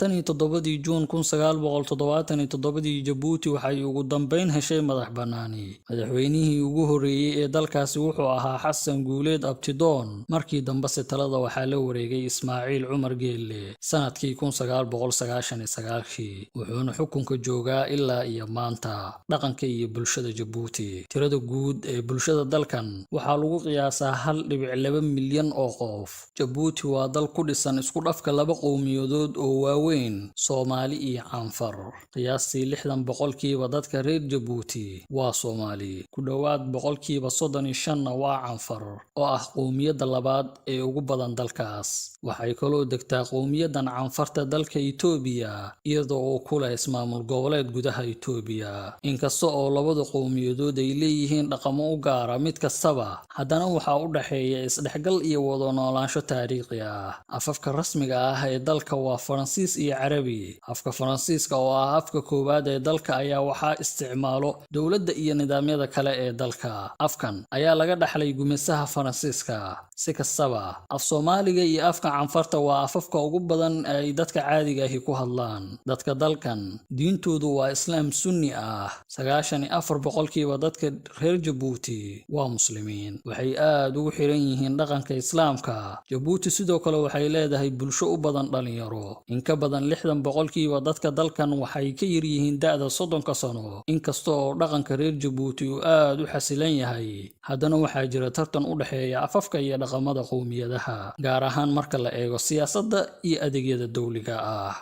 tan iyo 7 Juun 1977 Jabuuti waxay ugu dambeyn heshay madax bannaani. Madaxweynihii ugu horeeyay ee dalkaasi wuxuu ahaa Xasan Guuleed Abtidoon, markii dambe talada waxaa la wareegay Ismaaciil Cumar Geelle sanadkii 1999, wuxuuna xukunka joogaa ilaa iyo maanta. Dhaqanka iyo bulshada Jabuuti. Tirada guud ee bulshada dalkan waxaa lagu qiyaasaa 1.2 milyan oo qof. Jabuuti waa dal ku dhisan isku dhafka laba qowmiyadood oo waaweyn, Soomaali iyo Canfar. Qiyaastii 60% dadka reer Jabuuti waa Soomaali, ku dhawaad 35% waa Canfar, oo ah qowmiyadda labaad ee ugu badan dalkaas. Waxay kaloo degtaa qowmiyaddan Canfarta dalka Itoobiya, iyadoo oo ku leh ismaamul goboleed gudaha Itoobiya. Inkasta oo labada qowmiyadood ay leeyihiin dhaqamo u gaara mid kastaba, haddana waxaa u dhaxeeya isdhexgal iyo wada noolaansho taariikhi ah. Afafka rasmiga ah ee dalka waa Faransiis iyo Carabi. Afka Faransiiska oo ah afka koowaad ee dalka ayaa waxaa isticmaalo dowladda iyo nidaamyada kale ee dalka. Afkan ayaa laga dhaxlay gumaysaha Faransiiska. Si kastaba, af Soomaaliga iyo afka Canfarta waa afafka ugu badan ay dadka caadiga ahi ku hadlaan. Dadka dalkan diintoodu waa Islaam Sunni ah. 94% dadka reer Jabuuti waa Muslimiin. Waxay aad ugu xiran yihiin dhaqanka Islaamka. Jabuuti sidoo kale waxay leedahay bulsho u badan dhalinyaro. In ka badan 60% dadka dalkan waxay ka yar yihiin da'da 30 sano. Inkasta oo dhaqanka reer Jabuuti uu aad u xasilan yahay, haddana waxaa jira tartan u dhaxeeya afafka iyo dhaqamada qowmiyadaha, gaar ahaan marka la eego siyaasadda iyo adeegyada dawliga ah.